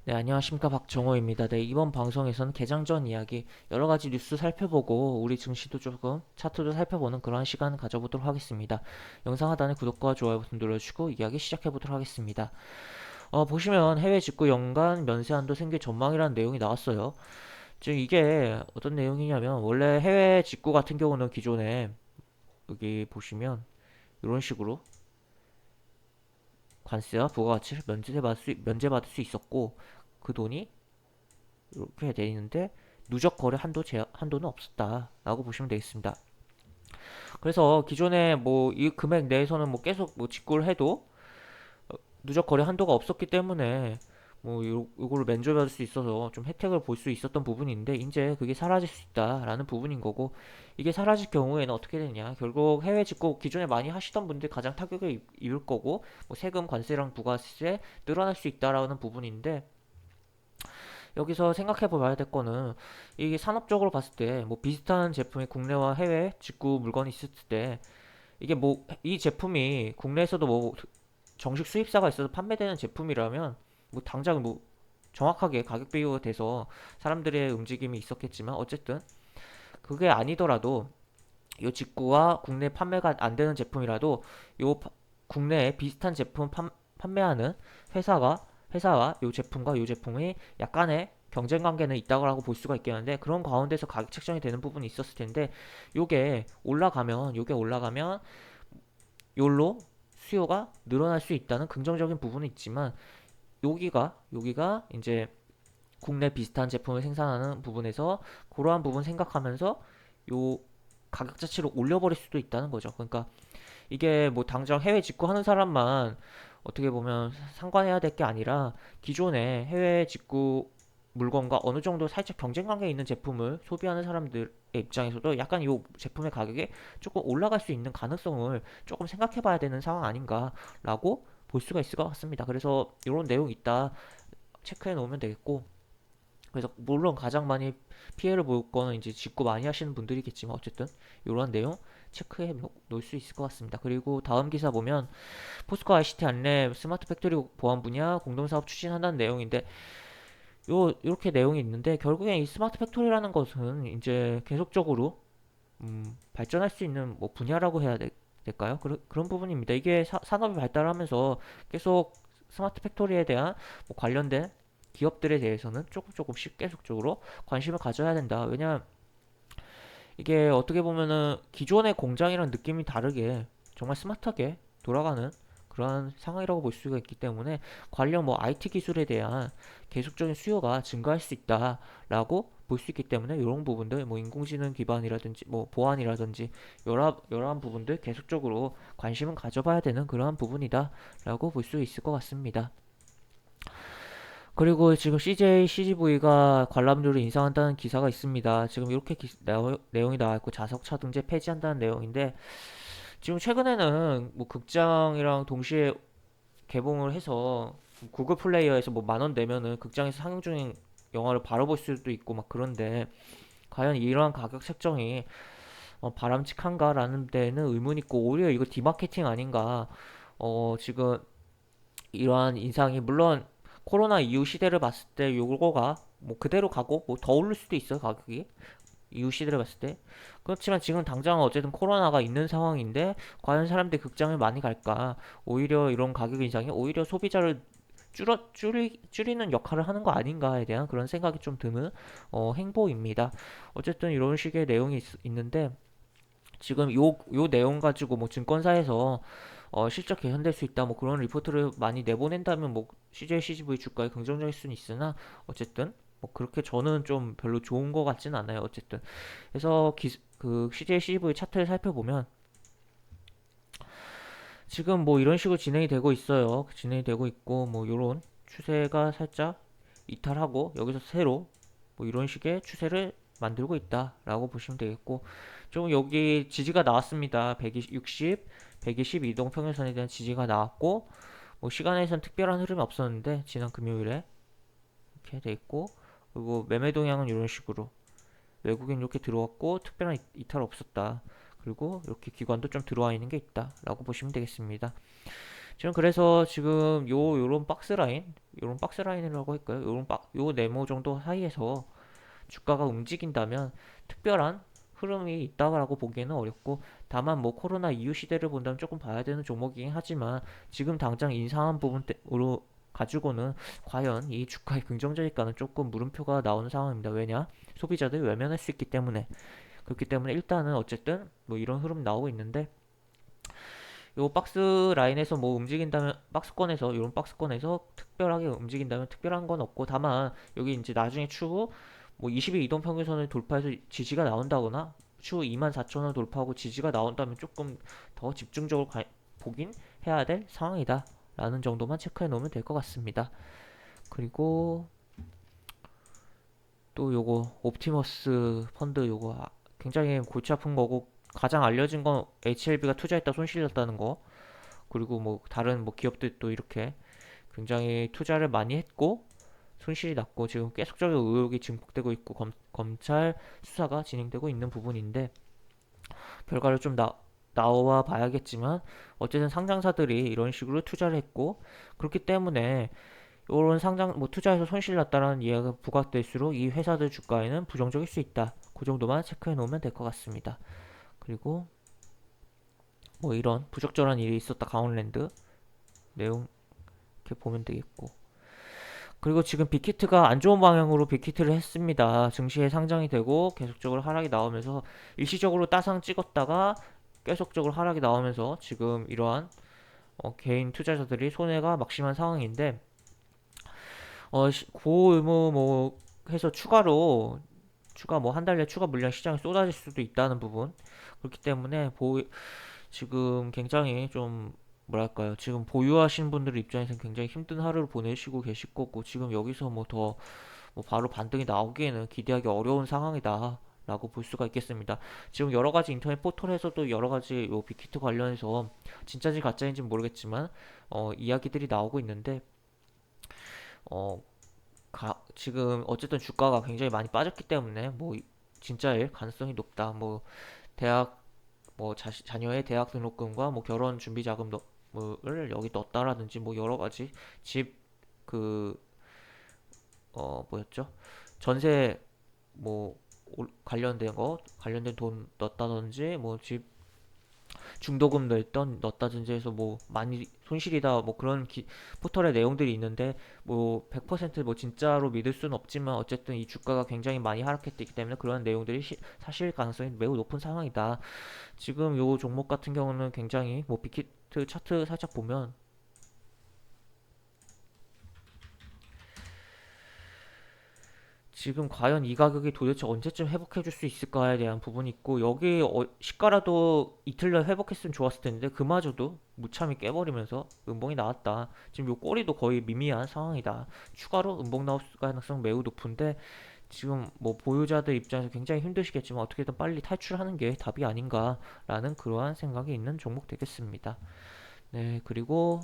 네, 안녕하십니까. 박정호입니다. 네, 이번 방송에서는 개장 전 이야기, 여러 가지 뉴스 살펴보고 우리 증시도 조금 차트도 살펴보는 그러한 시간 가져보도록 하겠습니다. 영상 하단에 구독과 좋아요 버튼 눌러주시고 이야기 시작해보도록 하겠습니다. 보시면 해외 직구 연간 면세 한도 생길 전망이라는 내용이 나왔어요. 지금 이게 어떤 내용이냐면 원래 해외 직구 같은 경우는 기존에 여기 보시면 이런 식으로 관세와 부가가치를 면제받을 수 있었고 그 돈이 이렇게 돼 있는데 누적 거래 한도는 없었다라고 보시면 되겠습니다. 그래서 기존에 뭐 이 금액 내에서는 뭐 계속 뭐 직구를 해도 누적 거래 한도가 없었기 때문에 뭐 요거를 면제받을 수 있어서 좀 혜택을 볼 수 있었던 부분인데 이제 그게 사라질 수 있다라는 부분인 거고, 이게 사라질 경우에는 어떻게 되냐, 결국 해외 직구 기존에 많이 하시던 분들 가장 타격을 입을 거고, 뭐 세금 관세랑 부가세 늘어날 수 있다라는 부분인데, 여기서 생각해 봐야 될 거는 이게 산업적으로 봤을 때 뭐 비슷한 제품이 국내와 해외 직구 물건이 있을 때, 이게 뭐 이 제품이 국내에서도 뭐 정식 수입사가 있어서 판매되는 제품이라면 뭐 당장 뭐 정확하게 가격 비교가 돼서 사람들의 움직임이 있었겠지만, 어쨌든 그게 아니더라도 요 직구와 국내 판매가 안 되는 제품이라도 요 국내에 비슷한 제품 판매하는 회사가 회사와 요 제품과 요 제품이 약간의 경쟁 관계는 있다고 볼 수가 있겠는데, 그런 가운데서 가격 책정이 되는 부분이 있었을 텐데, 요게 올라가면 요로 수요가 늘어날 수 있다는 긍정적인 부분은 있지만, 여기가 이제 국내 비슷한 제품을 생산하는 부분에서 그러한 부분 생각하면서 요 가격 자체를 올려버릴 수도 있다는 거죠. 그러니까 이게 뭐 당장 해외 직구하는 사람만 어떻게 보면 상관해야 될 게 아니라, 기존에 해외 직구 물건과 어느 정도 살짝 경쟁 관계에 있는 제품을 소비하는 사람들의 입장에서도 약간 이 제품의 가격이 조금 올라갈 수 있는 가능성을 조금 생각해 봐야 되는 상황 아닌가라고 볼 수가 있을 것 같습니다. 그래서 이런 내용 있다 체크해 놓으면 되겠고, 그래서 물론 가장 많이 피해를 볼 거는 이제 직구 많이 하시는 분들이겠지만, 어쨌든 이런 내용 체크해 놓을 수 있을 것 같습니다. 그리고 다음 기사 보면 포스코 ICT 안내 스마트 팩토리 보안 분야 공동사업 추진한다는 내용인데, 이렇게 내용이 있는데, 결국엔 이 스마트 팩토리라는 것은 이제 계속적으로 발전할 수 있는 뭐 분야라고 될까요? 그런 부분입니다. 이게 산업이 발달하면서 계속 스마트 팩토리에 대한 뭐 관련된 기업들에 대해서는 조금씩 계속적으로 관심을 가져야 된다. 왜냐, 이게 어떻게 보면은 기존의 공장이랑 느낌이 다르게 정말 스마트하게 돌아가는 그런 상황이라고 볼 수가 있기 때문에, 관련 뭐 IT 기술에 대한 계속적인 수요가 증가할 수 있다라고 볼 수 있기 때문에, 이런 부분들 뭐 인공지능 기반이라든지 뭐 보안이라든지 여러한 부분들 계속적으로 관심은 가져봐야 되는 그러한 부분이다라고 볼 수 있을 것 같습니다. 그리고 지금 CJ, CGV가 관람료를 인상한다는 기사가 있습니다. 지금 이렇게 내용이 나와 있고, 자석차 등재 폐지한다는 내용인데, 지금 최근에는 뭐 극장이랑 동시에 개봉을 해서 구글 플레이어에서 뭐 만 원 내면은 극장에서 상영 중인 영화를 바로 볼 수도 있고 막 그런데, 과연 이러한 가격 책정이 바람직한가라는 데는 의문이 있고, 오히려 이거 디마케팅 아닌가. 지금 이러한 인상이 물론 코로나 이후 시대를 봤을 때 요거가 뭐 그대로 가고 뭐 더 오를 수도 있어요, 가격이 이후 시대를 봤을 때. 그렇지만 지금 당장 어쨌든 코로나가 있는 상황인데 과연 사람들이 극장을 많이 갈까, 오히려 이런 가격 인상이 오히려 소비자를 줄이는 역할을 하는 거 아닌가에 대한 그런 생각이 좀 드는 행보입니다. 어쨌든 이런 식의 내용이 있는데, 지금 요 내용 가지고 뭐 증권사에서 실적 개선될 수 있다 뭐 그런 리포트를 많이 내보낸다면 뭐 CJ, CGV 주가에 긍정적일 수는 있으나, 어쨌든 뭐 그렇게 저는 좀 별로 좋은 것 같지는 않아요. 어쨌든 그래서 그 CJ, CGV 차트를 살펴보면 지금 뭐 이런 식으로 진행이 되고 있어요. 진행이 되고 있고, 뭐 요런 추세가 살짝 이탈하고 여기서 새로 뭐 이런 식의 추세를 만들고 있다라고 보시면 되겠고, 좀 여기 지지가 나왔습니다. 160, 120 이동 평균선에 대한 지지가 나왔고, 뭐 시간에선 특별한 흐름이 없었는데 지난 금요일에 이렇게 돼 있고, 그리고 매매 동향은 이런 식으로 외국인 이렇게 들어왔고 특별한 이탈 없었다. 그리고 이렇게 기관도 좀 들어와 있는 게 있다라고 보시면 되겠습니다. 지금 그래서 지금 요런 박스 라인, 요런 박스 라인이라고 할까요? 요 네모 정도 사이에서 주가가 움직인다면 특별한 흐름이 있다고 보기에는 어렵고, 다만 뭐 코로나 이후 시대를 본다면 조금 봐야 되는 종목이긴 하지만 지금 당장 인상한 부분으로 가지고는 과연 이 주가의 긍정적일까는 조금 물음표가 나오는 상황입니다. 왜냐? 소비자들이 외면할 수 있기 때문에. 그렇기 때문에 일단은 어쨌든 뭐 이런 흐름 나오고 있는데, 요 박스 라인에서 뭐 움직인다면, 박스권에서 이런 박스권에서 특별하게 움직인다면 특별한 건 없고, 다만 여기 이제 나중에 추후 뭐 20일 이동 평균선을 돌파해서 지지가 나온다거나 추후 24,000원 돌파하고 지지가 나온다면 조금 더 집중적으로 보긴 해야 될 상황이다 라는 정도만 체크해 놓으면 될 것 같습니다. 그리고 또 요거 옵티머스 펀드, 요거 굉장히 골치 아픈 거고, 가장 알려진 건 HLB가 투자했다 손실났다는 거. 그리고 뭐 다른 뭐 기업들도 이렇게 굉장히 투자를 많이 했고 손실이 났고, 지금 계속적인 의혹이 증폭되고 있고 검찰 수사가 진행되고 있는 부분인데, 결과를 좀 나와 봐야겠지만 어쨌든 상장사들이 이런 식으로 투자를 했고, 그렇기 때문에 이런 상장 뭐 투자해서 손실 났다는 이야기가 부각될수록 이 회사들 주가에는 부정적일 수 있다. 그 정도만 체크해 놓으면 될 것 같습니다. 그리고 뭐 이런 부적절한 일이 있었다 강원랜드 내용 이렇게 보면 되겠고, 그리고 지금 빅히트가 안 좋은 방향으로 빅히트를 했습니다. 증시에 상장이 되고 계속적으로 하락이 나오면서 일시적으로 따상 찍었다가 계속적으로 하락이 나오면서 지금 이러한 개인 투자자들이 손해가 막심한 상황인데, 고의무 뭐 해서 추가 뭐 한 달 내 추가 물량 시장에 쏟아질 수도 있다는 부분. 그렇기 때문에 지금 굉장히 좀 뭐랄까요, 지금 보유하신 분들 입장에서는 굉장히 힘든 하루를 보내시고 계실 거고, 지금 여기서 뭐 더 뭐 바로 반등이 나오기에는 기대하기 어려운 상황이다 라고 볼 수가 있겠습니다. 지금 여러 가지 인터넷 포털에서도 여러 가지 요 빅히트 관련해서 진짜인지 가짜인지는 모르겠지만 이야기들이 나오고 있는데, 어, 지금 어쨌든 주가가 굉장히 많이 빠졌기 때문에 뭐 진짜일 가능성이 높다. 뭐 대학 뭐 자녀의 대학 등록금과 뭐 결혼 준비 자금을 여기 넣었다라든지 뭐 여러 가지 집 그 뭐였죠? 전세 뭐 관련된 돈 넣었다든지 뭐 집 중도금 넣었다든지 해서 뭐 많이 손실이다 뭐 그런 포털의 내용들이 있는데, 뭐 100%뭐 진짜로 믿을 수는 없지만 어쨌든 이 주가가 굉장히 많이 하락했기 때문에 그런 내용들이 사실 가능성이 매우 높은 상황이다. 지금 요 종목 같은 경우는 굉장히 뭐 빅히트 차트 살짝 보면 지금 과연 이 가격이 도대체 언제쯤 회복해줄 수 있을까에 대한 부분이 있고, 여기 시가라도 이틀 내 회복했으면 좋았을 텐데 그마저도 무참히 깨버리면서 음봉이 나왔다. 지금 요 꼬리도 거의 미미한 상황이다. 추가로 음봉 나올 가능성 매우 높은데, 지금 뭐 보유자들 입장에서 굉장히 힘드시겠지만 어떻게든 빨리 탈출하는 게 답이 아닌가라는 그러한 생각이 있는 종목 되겠습니다. 네, 그리고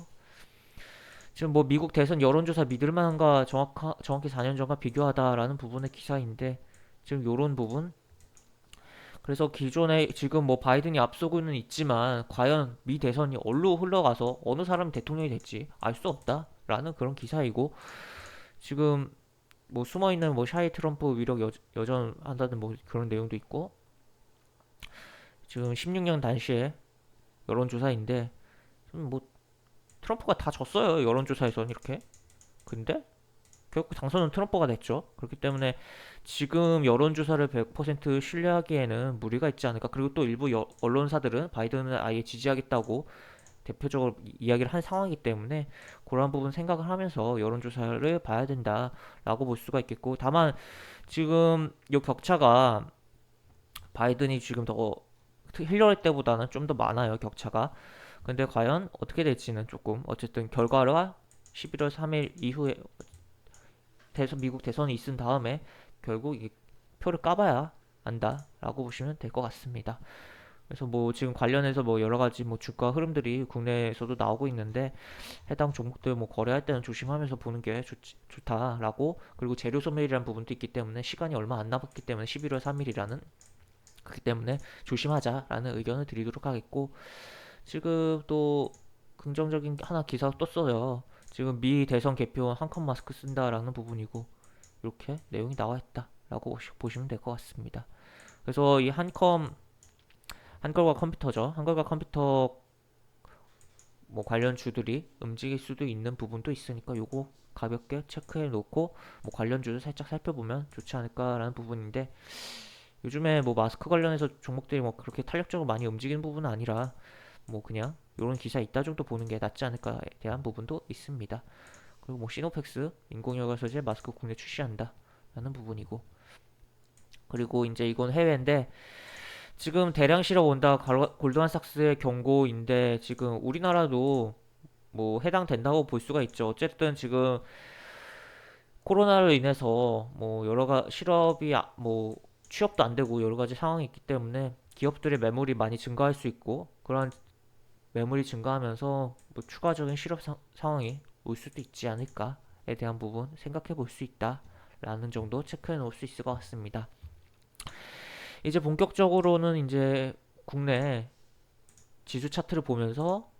지금 뭐 미국 대선 여론조사 믿을 만한가, 정확히 4년 전과 비교하다라는 부분의 기사인데, 지금 요런 부분. 그래서 기존에 지금 뭐 바이든이 앞서고는 있지만 과연 미 대선이 어디로 흘러가서 어느 사람이 대통령이 될지 알 수 없다라는 그런 기사이고, 지금 뭐 숨어있는 뭐 샤이 트럼프 위력 여전한다는 뭐 그런 내용도 있고, 지금 16년 당시에 여론조사인데 뭐 트럼프가 다 졌어요 여론조사에서는 이렇게. 근데 결국 당선은 트럼프가 됐죠. 그렇기 때문에 지금 여론조사를 100% 신뢰하기에는 무리가 있지 않을까. 그리고 또 일부 언론사들은 바이든을 아예 지지하겠다고 대표적으로 이야기를 한 상황이기 때문에 그런 부분 생각을 하면서 여론조사를 봐야 된다라고 볼 수가 있겠고, 다만 지금 이 격차가 바이든이 지금 더 힐러리 때보다는 좀 더 많아요, 격차가. 근데 과연 어떻게 될지는 조금, 어쨌든 결과가 11월 3일 이후에 미국 대선이 있은 다음에 결국 이 표를 까봐야 안다라고 보시면 될 것 같습니다. 그래서 뭐 지금 관련해서 뭐 여러 가지 뭐 주가 흐름들이 국내에서도 나오고 있는데, 해당 종목들 뭐 거래할 때는 조심하면서 보는 게 좋다라고. 그리고 재료 소멸이라는 부분도 있기 때문에 시간이 얼마 안 남았기 때문에 11월 3일이라는, 그렇기 때문에 조심하자라는 의견을 드리도록 하겠고, 지금 또 긍정적인 하나 기사가 떴어요. 지금 미 대선 개표원 한컵 마스크 쓴다라는 부분이고 이렇게 내용이 나와 있다라고 보시면 될 것 같습니다. 그래서 이 한col과 컴퓨터죠. 한col과 컴퓨터 뭐 관련 주들이 움직일 수도 있는 부분도 있으니까 요거 가볍게 체크해 놓고 뭐 관련 주를 살짝 살펴보면 좋지 않을까라는 부분인데 요즘에 뭐 마스크 관련해서 종목들이 뭐 그렇게 탄력적으로 많이 움직이는 부분은 아니라 뭐 그냥 요런 기사 있다 정도 보는 게 낫지 않을까에 대한 부분도 있습니다. 그리고 뭐 시노팩스 인공혈관 소재 마스크 국내 출시한다 라는 부분이고 그리고 이제 이건 해외인데 지금 대량 실업 온다 골드만삭스의 경고인데 지금 우리나라도 뭐 해당된다고 볼 수가 있죠. 어쨌든 지금 코로나로 인해서 뭐 실업이 뭐 취업도 안 되고 여러 가지 상황이 있기 때문에 기업들의 매물이 많이 증가할 수 있고 그런 매물이 증가하면서 뭐 추가적인 실업 상황이 올 수도 있지 않을까에 대한 부분 생각해 볼 수 있다라는 정도 체크해 놓을 수 있을 것 같습니다. 이제 본격적으로는 이제 국내 지수 차트를 보면서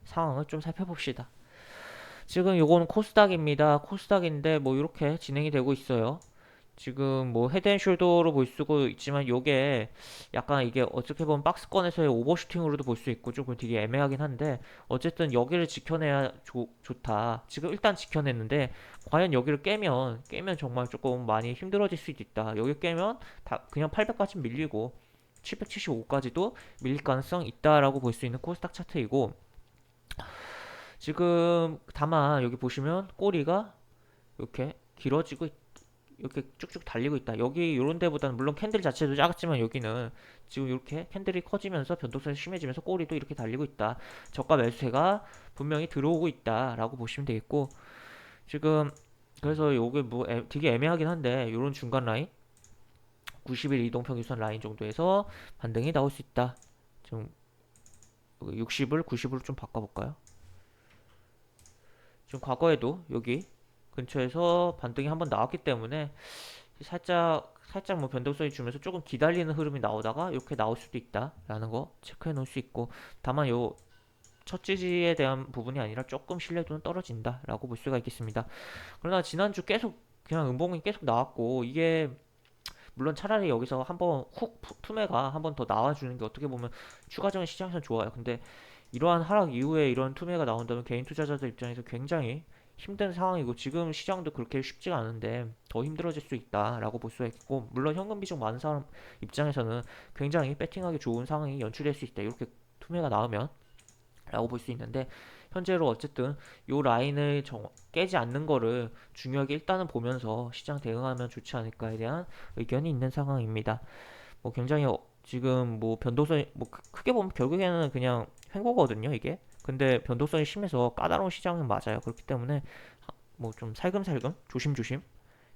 상황을 좀 살펴봅시다. 지금 요거는 코스닥입니다. 코스닥인데 뭐 이렇게 진행이 되고 있어요. 지금 뭐 헤드앤숄더로 볼 수도 있지만 요게 약간 이게 어떻게 보면 박스권에서의 오버슈팅으로도 볼 수 있고 조금 되게 애매하긴 한데 어쨌든 여기를 지켜내야 좋다. 지금 일단 지켜냈는데 과연 여기를 깨면 정말 조금 많이 힘들어질 수도 있다. 여기 깨면 다 그냥 800까지 밀리고 775까지도 밀릴 가능성 있다라고 볼 수 있는 코스닥 차트이고 지금 다만 여기 보시면 꼬리가 이렇게 길어지고 이렇게 쭉쭉 달리고 있다. 여기 이런 데보다는 물론 캔들 자체도 작았지만 여기는 지금 이렇게 캔들이 커지면서 변동성이 심해지면서 꼬리도 이렇게 달리고 있다. 저가 매수세가 분명히 들어오고 있다라고 보시면 되겠고 지금 그래서 요게 뭐 되게 애매하긴 한데 이런 중간 라인 90일 이동평균선 라인 정도에서 반등이 나올 수 있다. 좀 60을 90으로 좀 바꿔볼까요? 지금 과거에도 여기 근처에서 반등이 한번 나왔기 때문에 살짝 뭐 변동성이 주면서 조금 기다리는 흐름이 나오다가 이렇게 나올 수도 있다라는 거 체크해 놓을 수 있고 다만 요 첫 지지에 대한 부분이 아니라 조금 신뢰도는 떨어진다라고 볼 수가 있겠습니다. 그러나 지난주 계속 그냥 음봉이 계속 나왔고 이게 물론 차라리 여기서 한번 훅 투매가 한번 더 나와주는 게 어떻게 보면 추가적인 시장에서 좋아요. 근데 이러한 하락 이후에 이런 투매가 나온다면 개인 투자자들 입장에서 굉장히 힘든 상황이고 지금 시장도 그렇게 쉽지가 않은데 더 힘들어질 수 있다라고 볼 수가 있고 물론 현금 비중 많은 사람 입장에서는 굉장히 배팅하기 좋은 상황이 연출될 수 있다. 이렇게 투매가 나오면 라고 볼 수 있는데 현재로 어쨌든 요 라인을 깨지 않는 거를 중요하게 일단은 보면서 시장 대응하면 좋지 않을까에 대한 의견이 있는 상황입니다. 뭐 굉장히 지금 뭐 변동성이 뭐 크게 보면 결국에는 그냥 횡보거든요 이게. 근데 변동성이 심해서 까다로운 시장은 맞아요. 그렇기 때문에 뭐 좀 살금살금 조심조심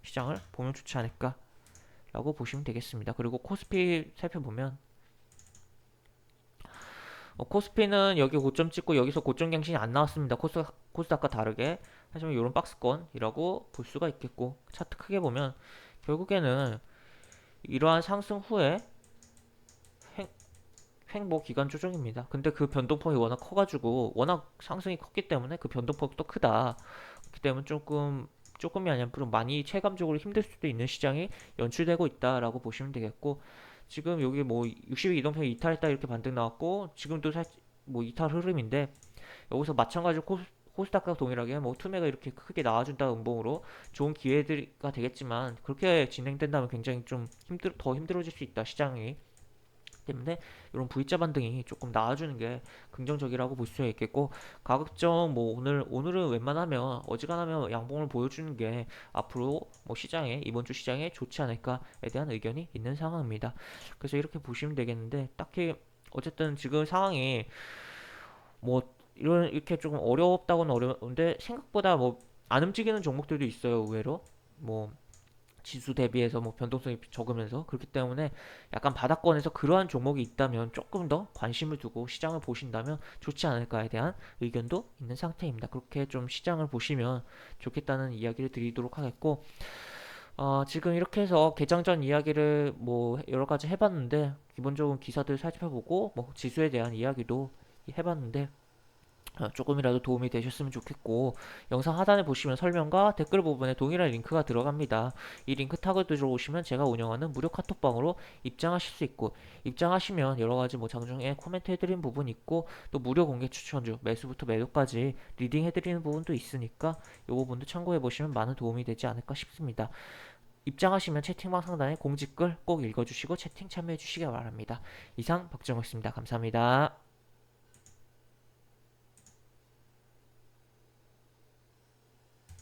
시장을 보면 좋지 않을까라고 보시면 되겠습니다. 그리고 코스피 살펴보면 코스피는 여기 고점 찍고 여기서 고점 갱신이 안 나왔습니다. 코스닥과 다르게 하지만 이런 박스권이라고 볼 수가 있겠고 차트 크게 보면 결국에는 이러한 상승 후에 횡보 기간 조정입니다. 근데 그 변동폭이 워낙 커가지고 워낙 상승이 컸기 때문에 그 변동폭이 또 크다. 그렇기 때문에 조금이 아니라 좀 많이 체감적으로 힘들 수도 있는 시장이 연출되고 있다라고 보시면 되겠고 지금 여기 뭐 60일 이동평 이탈했다 이렇게 반등 나왔고 지금도 뭐 이탈 흐름인데 여기서 마찬가지로 코스닥과 동일하게 뭐 투매가 이렇게 크게 나와준다 음봉으로 좋은 기회가 되겠지만 그렇게 진행된다면 굉장히 좀 더 힘들어질 수 있다 시장이 때문에 이런 V자 반등이 조금 나와주는 게 긍정적이라고 볼 수 있겠고 가급적 뭐 오늘은 웬만하면 어지간하면 양봉을 보여주는 게 앞으로 뭐 이번 주 시장에 좋지 않을까에 대한 의견이 있는 상황입니다. 그래서 이렇게 보시면 되겠는데 딱히 어쨌든 지금 상황이 뭐 이렇게 조금 어렵다고는 어려운데 생각보다 뭐 안 움직이는 종목들도 있어요 의외로 뭐 지수 대비해서 뭐 변동성이 적으면서 그렇기 때문에 약간 바닥권에서 그러한 종목이 있다면 조금 더 관심을 두고 시장을 보신다면 좋지 않을까에 대한 의견도 있는 상태입니다. 그렇게 좀 시장을 보시면 좋겠다는 이야기를 드리도록 하겠고 지금 이렇게 해서 개장 전 이야기를 뭐 여러 가지 해봤는데 기본적인 기사들 살펴보고 뭐 지수에 대한 이야기도 해봤는데 조금이라도 도움이 되셨으면 좋겠고, 영상 하단에 보시면 설명과 댓글 부분에 동일한 링크가 들어갑니다. 이 링크 타고 들어오시면 제가 운영하는 무료 카톡방으로 입장하실 수 있고, 입장하시면 여러가지 뭐 장중에 코멘트 해드리는 부분 있고, 또 무료 공개 추천주 매수부터 매도까지 리딩 해드리는 부분도 있으니까 이 부분도 참고해 보시면 많은 도움이 되지 않을까 싶습니다. 입장하시면 채팅방 상단에 공지글 꼭 읽어주시고 채팅 참여해 주시기 바랍니다. 이상 박정호였습니다. 감사합니다.